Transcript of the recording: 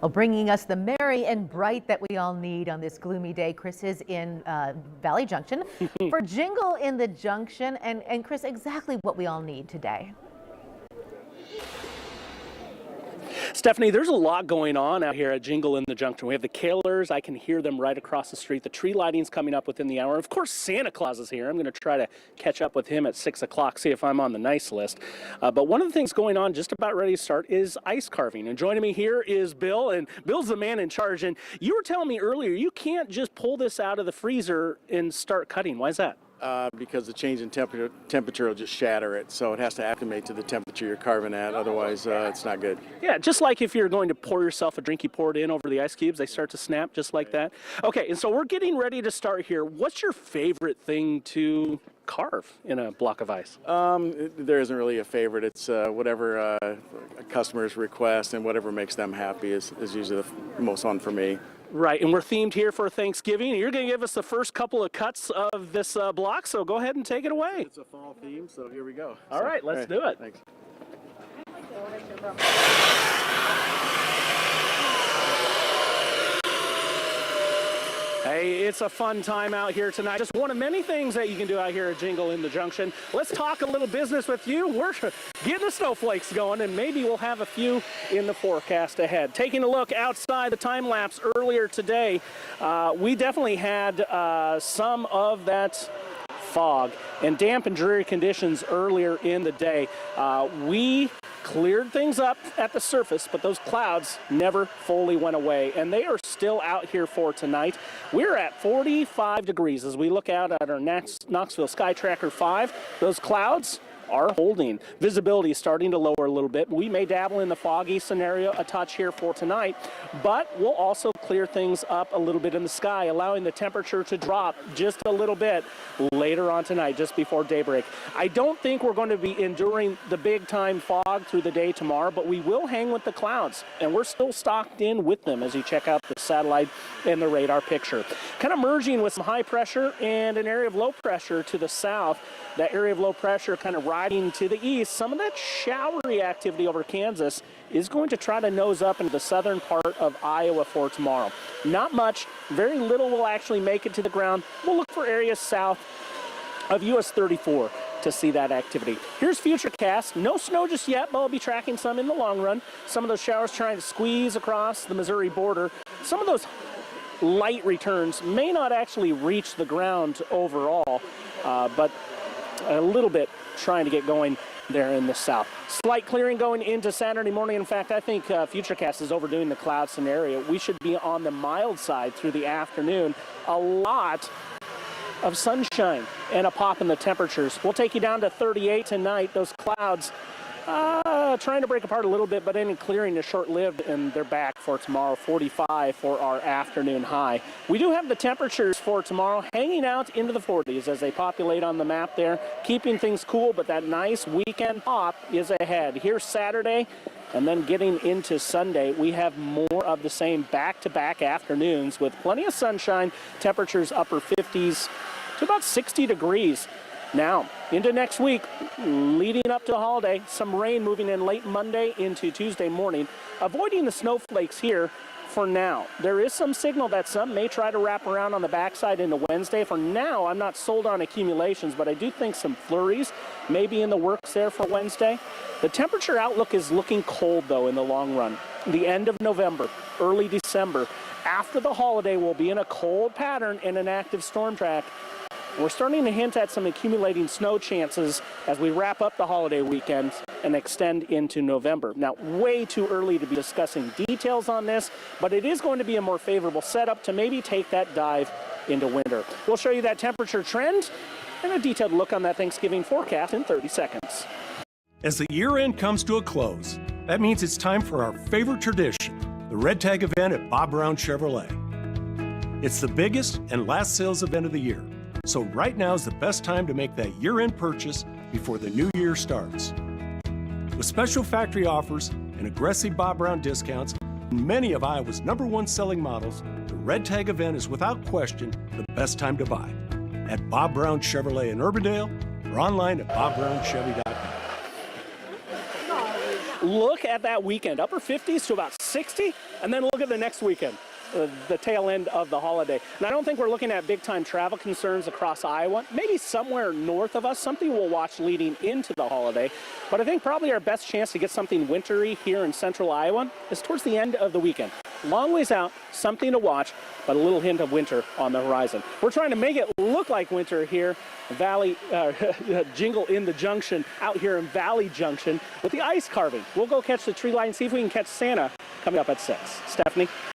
Well, bringing us the merry and bright that we all need on this gloomy day. Chris is in Valley Junction for Jingle in the Junction. And Chris, exactly what we all need today. Stephanie, there's a lot going on out here at Jingle in the Junction. We have the carolers. I can hear them right across the street. The tree lighting's coming up within the hour. Of course, Santa Claus is here. I'm going to try to catch up with him at 6 o'clock, see if I'm on the nice list. But one of the things going on, just about ready to start, is ice carving. And joining me here is Bill, and Bill's the man in charge. And you were telling me earlier, you can't just pull this out of the freezer and start cutting. Why is that? Because the change in temperature will just shatter it, so it has to acclimate to the temperature you're carving at, otherwise it's not good. Yeah, just like if you're going to pour yourself a drink, you pour it in over the ice cubes, they start to snap just like that. Okay, and so we're getting ready to start here. What's your favorite thing to carve in a block of ice? There isn't really a favorite. It's whatever customers request and whatever makes them happy is usually the most fun for me. Right, and we're themed here for Thanksgiving. You're going to give us the first couple of cuts of this block, so go ahead and take it away. It's a fall theme, so here we go. All right, let's do it. Thanks. Hey, it's a fun time out here tonight. Just one of many things that you can do out here at Jingle in the Junction. Let's talk a little business with you. We're getting the snowflakes going, and maybe we'll have a few in the forecast ahead. Taking a look outside the time lapse earlier today, we definitely had some of that fog and damp and dreary conditions earlier in the day. We cleared things up at the surface, but those clouds never fully went away, and they are still out here for tonight. We're at 45 degrees as we look out at our Knoxville Sky Tracker 5. Those clouds are holding. Visibility is starting to lower a little bit. We may dabble in the foggy scenario a touch here for tonight, but we'll also clear things up a little bit in the sky, allowing the temperature to drop just a little bit later on tonight, just before daybreak. I don't think we're going to be enduring the big time fog through the day tomorrow, but we will hang with the clouds, and we're still stocked in with them as you check out the satellite and the radar picture. Kind of merging with some high pressure and an area of low pressure to the south. That area of low pressure kind of riding to the east. Some of that showery activity over Kansas is going to try to nose up into the southern part of Iowa for tomorrow. Not much, very little will actually make it to the ground. We'll look for areas south of US 34 to see that activity. Here's Futurecast. No snow just yet, but I'll be tracking some in the long run. Some of those showers trying to squeeze across the Missouri border. Some of those light returns may not actually reach the ground overall, but a little bit trying to get going there in the south. Slight clearing going into Saturday morning. In fact, I think Futurecast is overdoing the cloud scenario. We should be on the mild side through the afternoon. A lot of sunshine and a pop in the temperatures. We'll take you down to 38 tonight. Those clouds trying to break apart a little bit, but any clearing is short-lived, and they're back for tomorrow. 45 for our afternoon high. We do have the temperatures for tomorrow hanging out into the 40s as they populate on the map there, keeping things cool, but that nice weekend pop is ahead. Here's Saturday, and then getting into Sunday, we have more of the same back-to-back afternoons with plenty of sunshine, temperatures upper 50s to about 60 degrees. Now, into next week, leading up to the holiday, some rain moving in late Monday into Tuesday morning, avoiding the snowflakes here for now. There is some signal that some may try to wrap around on the backside into Wednesday. For now, I'm not sold on accumulations, but I do think some flurries may be in the works there for Wednesday. The temperature outlook is looking cold, though, in the long run. The end of November, early December, after the holiday, we'll be in a cold pattern and an active storm track. We're starting to hint at some accumulating snow chances as we wrap up the holiday weekend and extend into November. Now, way too early to be discussing details on this, but it is going to be a more favorable setup to maybe take that dive into winter. We'll show you that temperature trend and a detailed look on that Thanksgiving forecast in 30 seconds. As the year end comes to a close, that means it's time for our favorite tradition, the Red Tag event at Bob Brown Chevrolet. It's the biggest and last sales event of the year. So right now is the best time to make that year-end purchase before the new year starts. With special factory offers and aggressive Bob Brown discounts on many of Iowa's #1 selling models, the Red Tag event is without question the best time to buy. At Bob Brown Chevrolet in Urbandale or online at bobbrownchevy.com. look at that weekend, upper 50s to about 60, and then look at the next weekend, the tail end of the holiday. And I don't think we're looking at big-time travel concerns across Iowa. Maybe somewhere north of us, something we'll watch leading into the holiday. But I think probably our best chance to get something wintry here in central Iowa is towards the end of the weekend. Long ways out, something to watch, but a little hint of winter on the horizon. We're trying to make it look like winter here, Jingle in the Junction, out here in Valley Junction with the ice carving. We'll go catch the tree light and see if we can catch Santa coming up at 6. Stephanie?